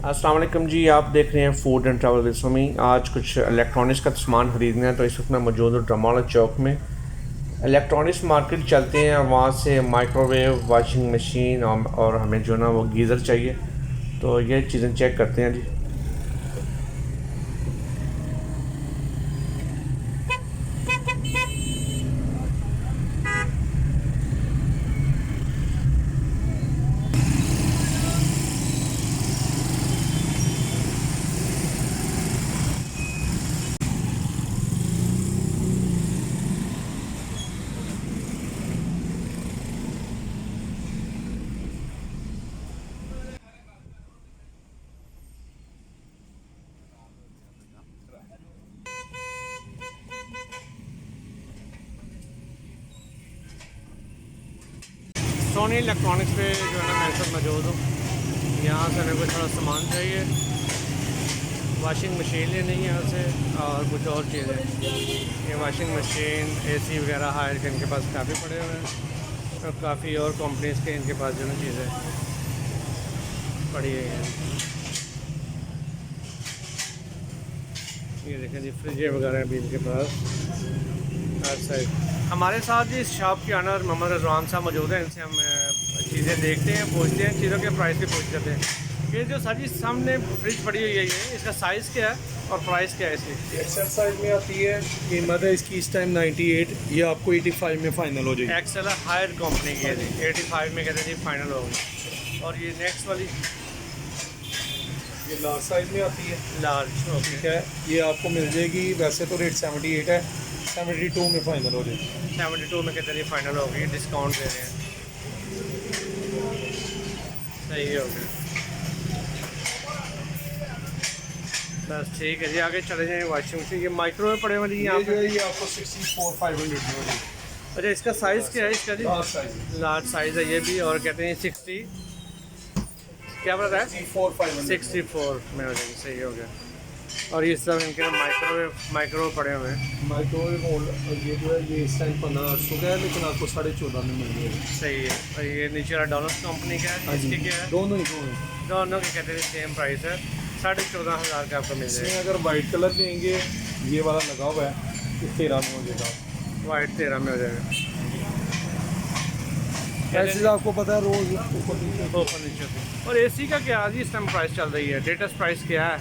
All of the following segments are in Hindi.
अस्सलाम वालेकुम जी, आप देख रहे हैं food and travel with Somi. आज कुछ इलेक्ट्रॉनिक्स का सामान ख़रीदना है, तो इस वक्त मैं मौजूद हूँ ड्रमाला चौक में। इलेक्ट्रॉनिक्स मार्केट चलते हैं और वहाँ से माइक्रोवेव, वॉशिंग मशीन और हमें जो ना वो गीज़र चाहिए, तो ये चीज़ें चेक करते हैं जी। सोनी इलेक्ट्रॉनिक्स पे जो है ना मैं सब मौजूद हूँ। यहाँ से हमें कुछ थोड़ा सामान चाहिए, वॉशिंग मशीन लेनी है यहाँ से और कुछ और चीज़ें। ये वॉशिंग मशीन, एसी वगैरह हायर के इनके पास काफ़ी पड़े हुए हैं और काफ़ी और कंपनीज़ के इनके पास जो है चीज़ें पड़ी हुई हैं। ये देखें जी, फ्रिज वगैरह भी इनके पास हर साइड। हमारे साथ जी इस शॉप के ऑनर मोहम्मद रज़वान साहब मौजूद हैं। इनसे हम चीज़ें देखते हैं, पूछते हैं, चीज़ों के प्राइस भी पूछ जाते हैं। ये जो सर जी सामने फ्रिज पड़ी हुई है, ये इसका साइज़ क्या है और प्राइस क्या है इसकी? एक्सेल साइज में आती है, कीमत है इसकी इस टाइम 98, ये आपको 85 में फ़ाइनल हो जाएगी। एक्सेल हायर कंपनी की है जी, 85 में कहते हैं जी फाइनल होगी। और ये नेक्स्ट वाली ये लार्ज साइज में आती है, लार्ज, ठीक है। ये आपको मिल जाएगी, वैसे तो रेट 78 है, 72 में फ़ाइनल हो जाएगी। 72 में कहते हैं जी फाइनल होगी, डिस्काउंट दे रहे हैं। सही हो गया, बस ठीक है जी। आगे चले जाएँ। वॉशिंग मशीन, ये माइक्रोवेव पड़े वाली यहाँ जो पे है ये आपको 64,500 में हो जाएगी। अच्छा, इसका साइज़ क्या है इसका जी? लार्ज साइज, लार्ज साइज़ है ये भी, और कहते हैं 60 क्या पता है 64,500 64 में हो जाएगी। सही हो गया। और ये सब इनके माइक्रोवेव पड़े हुए हैं। माइक्रोवेव ये जो है ये इस टाइम 1500 का है, लेकिन आपको 14.5 में मिल जाएगा। सही है। और ये नीचे वाला डॉलर्स कंपनी का है, इसकी क्या है? दोनों ही दोनों के कहते हैं सेम प्राइस है, 14,500 का आपको मिल इसमें जाएगा। अगर वाइट कलर लेंगे, ये वाला लगा हुआ है, तो 13 में हो जाएगा। वाइट 13 में हो जाएगा। ऐसे आपको पता है रोज़ ऊपर नीचे से। और एसी का क्या जी इस टाइम प्राइस चल रही है? लेटेस्ट प्राइस क्या है?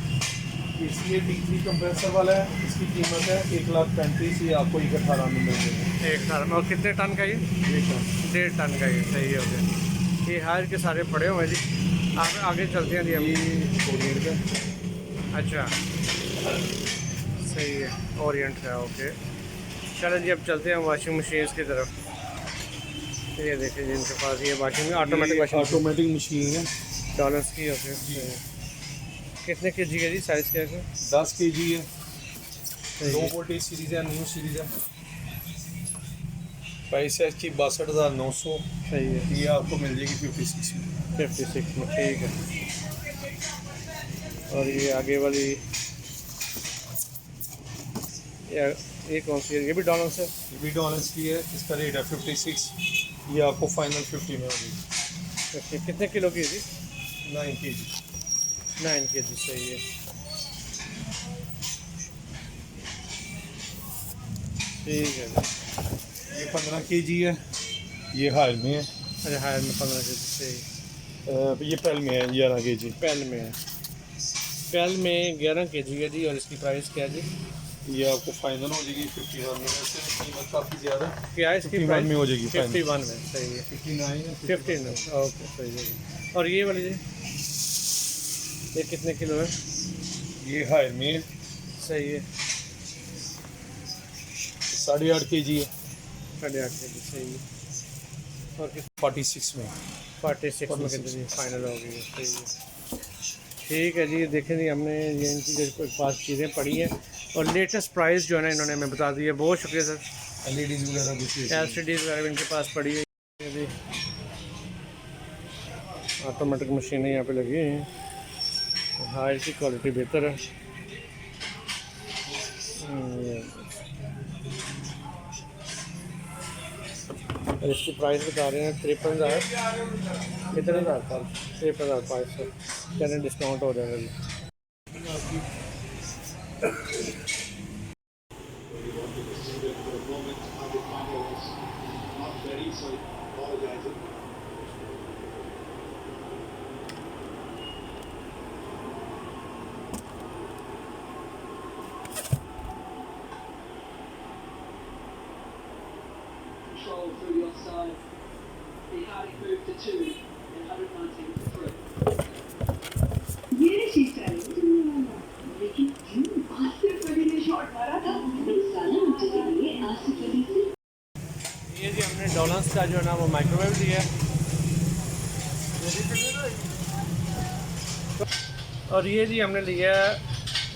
इसलिए D3 कंप्रेसर वाला है, इसकी कीमत है 1,35,000, ये आपको 18 में मिल जाएगा। 1 टन। और कितने टन का ये? 1.5 टन का ये। सही हो गया। ये हायर के सारे पड़े हुए हैं जी। आगे चलते हैं जी हम। कोरियर का। अच्छा, सही है, ओरिएंट है, ओके। चलो जी, अब चलते हैं वॉशिंग मशीन की तरफ। ये देखिए जी, इनके पास ये वॉशिंग ऑटोमेटिक मशीन है, डॉलर्स की। ओके, कितने केजी है जी? साइज़ क्या है? 10 kg है, 2 वोल्टेज सीरीज़ है, न्यू सीरीज़ है। प्राइस है इसकी 62,900। सही है। ये आपको मिल जाएगी 56 में। 56 में, ठीक है। और ये आगे वाली ये कौन सी है? ये भी डॉलर्स है? ये भी डॉलर्स की है, इसका रेट है 56, ये आपको फाइनल 50 में हो जाएगी। कितने किलो की है जी? 9 kg। 9 केजी। सही है, ठीक है जी। ये 15 kg है, ये हायर में है। अच्छा, हायर में 15 केजी। सही। ये पेल में है 11 kg। पेल में है, पेल में 11 केजी है जी। और इसकी प्राइस क्या है जी? ये आपको फाइनल हो जाएगी 51 में। वैसे कीमत काफ़ी ज़्यादा क्या है इसकी? 51 में हो जाएगी। 51 में। सही है, 59 है, 15। ओके, सही है। और ये वाली जी, ये कितने किलो है? ये हायर में है, सही है, 8.5 kg है, 8.5 केजी। सही है। और 46 में। 46 में कितनी फाइनल हो गई? सही है, ठीक है जी। देखें जी, हमने ये इनकी जो पास चीज़ें पढ़ी हैं और लेटेस्ट प्राइस जो है ना इन्होंने हमें बता दी है। बहुत शुक्रिया सर। LEDs वगैरह भी LCDs वगैरह भी इनके पास पड़ी है जी। ऑटोमेटिक मशीनें यहाँ पे लगी हुई हैं, हायर की क्वालिटी बेहतर है। और इसकी प्राइस बता रहे हैं 53,000, कितने हज़ार का 53,500, कहने डिस्काउंट हो जाएगा। Control through the offside. The Hardy moved to 2 and 119 to 3. ये शिष्टाचार लेकिन क्यों आसिफ अली ने शॉट मारा था साला मुझे लिए आसिफ अली से ये जी हमने डॉलर्स का जो है ना वो माइक्रोवेव लिया है, और ये जी हमने लिया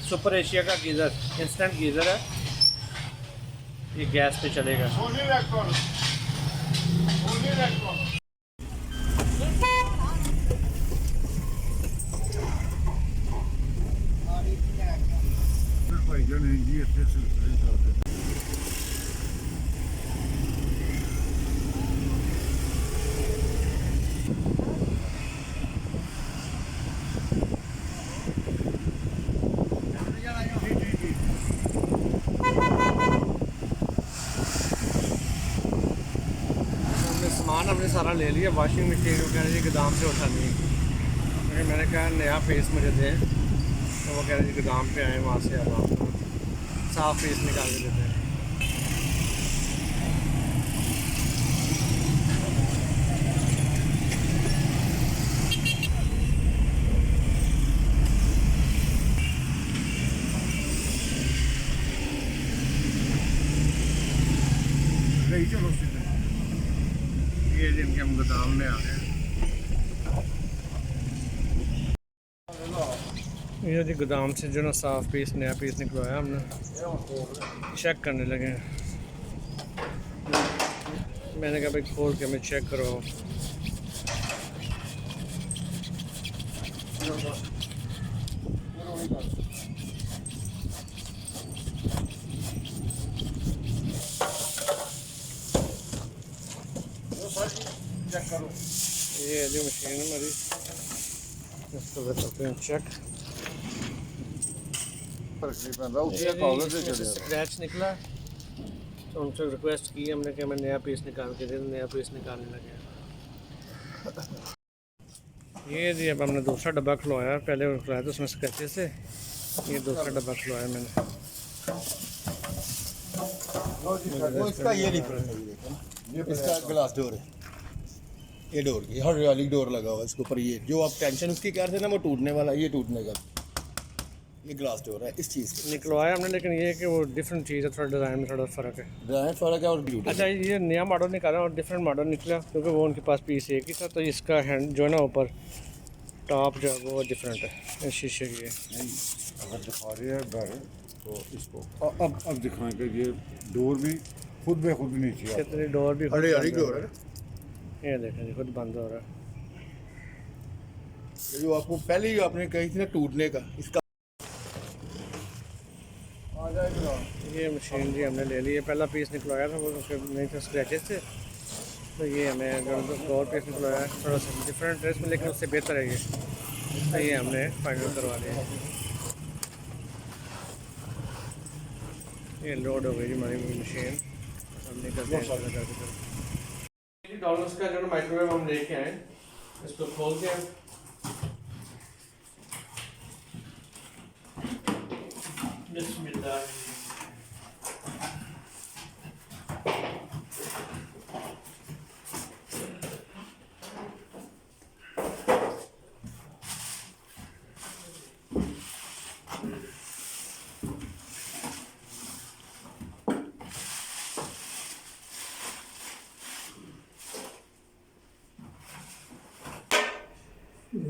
सुपर एशिया का गीज़र, इंस्टेंट गीज़र है, ये गैस पे चलेगा। सामान हमने सारा ले लिया, वॉशिंग मशीन वो कह रहे जी गोदाम से उठानी है, मैंने कहा नया फेस मुझे दें, तो वो कह रहे जी गोदाम पे आए, वहाँ से अब आपको साफ़ फेस निकाल के देते हैं। ये जिनके हम गोदाम में आ गए, ये जी गोदाम से जो ना साफ़ पीस नया पीस निकलवाया हमने, चेक करने लगे। मैंने कहा भाई खोल के हमें चेक करो। ये जो मशीन है हमारी, इसको करते हैं चेक। स्क्रैच निकला तो उनसे रिक्वेस्ट की हमने कि हमें नया पीस निकाल के दे, नया पीस निकालने लगे। ये जी अब हमने दूसरा डब्बा खुलवाया, पहले खुलवाया तो उसमें स्क्रैचेस से, ये दूसरा डब्बा खुलवाया मैंने। इसका ये डिफरेंस है, ये इसका ग्लास डोर है, ये डोर की हाइड्रोलिक डोर लगा हुआ है इसके ऊपर। ये जो आप टेंशन उसकी कह रहे थे ना वो टूटने वाला, ये टूटने का, ये ग्लास डोर है इस चीज़ का निकलवाया हमने, लेकिन ये है कि वो डिफरेंट चीज़ है, थोड़ा डिज़ाइन में थोड़ा फ़र्क है। डिजाइन फर्क है और ब्यूटी। अच्छा ये नया मॉडल निकाला और डिफरेंट मॉडल निकला, क्योंकि वो उनके पास पीस एक ही था, तो इसका हैंड जो है ना ऊपर टॉप जो है वो डिफरेंट है इस शीशे की। अगर दिखा रही है घर तो इसको अब दिखाएंगे। ये डोर भी खुद ब खुद नीचे कितनी डोर भी खुद हाइड्रोलिक बंद हो डोर रहा है, है। ये देखें जी खुद बंद हो रहा है। ये जो आपको पहले ही आपने कही थी ना टूटने का, इसका ये मशीन जी हमने ले ली है, पहला पीस निकलवाया था वो नहीं था, स्क्रैचेस थे, तो ये हमें जो और पीस निकलवाया है थोड़ा सा डिफरेंट ड्रेस में, लेकिन उससे बेहतर है ये, तो ये हमने फाइनल करवा लिया। ये लोड हो गई जी हमारी मशीन, हम निकलते हैं डॉलर्स का जो माइक्रोवेव हम लेके आए, इसको खोल के बिस्मिल्लाह।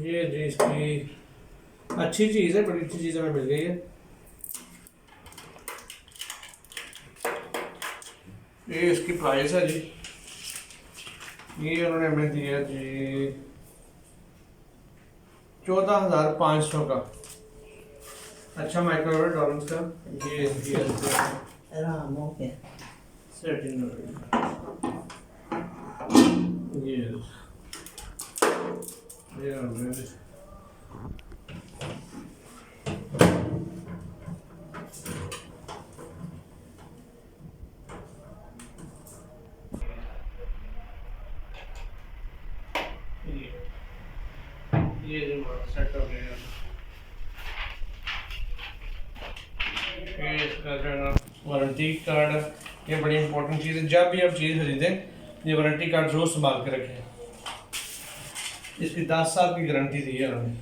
ये जी इसकी अच्छी चीज़ है, बड़ी अच्छी चीज़ हमें मिल गई है। ये इसकी प्राइस है जी, ये उन्होंने हमें दिया जी 14,500 का। अच्छा माइक्रोवेव डॉलर्स का। ये आराम हो गया। सेटिंग ये हो गया। ये जो सेट हो गया, ये इसका जो है ना वारंटी कार्ड है। ये बड़ी इंपॉर्टेंट चीज़ है, जब भी आप चीज़ खरीदें ये वारंटी कार्ड जरूर संभाल के रखें। इसकी 10 साल की गारंटी दी है उन्होंने।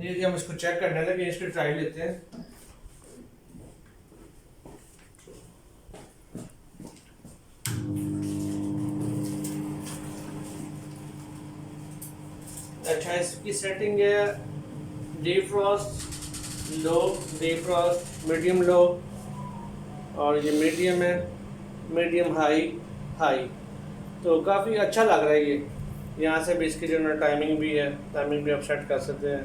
ये हम इसको चेक करने लगे, इसकी ट्राई लेते हैं। अच्छा, इसकी सेटिंग है defrost लो, defrost मीडियम लो, और ये मीडियम है, मीडियम हाई, हाई। तो काफ़ी अच्छा लग रहा है ये। यहाँ से भी इसकी जो है टाइमिंग भी है, टाइमिंग भी आप सेट कर सकते हैं।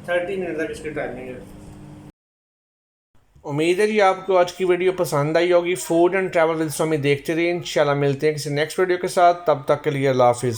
30 मिनट तक इसकी टाइमिंग है। उम्मीद है कि आपको आज की वीडियो पसंद आई होगी। Food and travel with Somi देखते रहिए। इंशाल्लाह मिलते हैं किसी नेक्स्ट वीडियो के साथ, तब तक के लिए अल्लाह हाफिज़।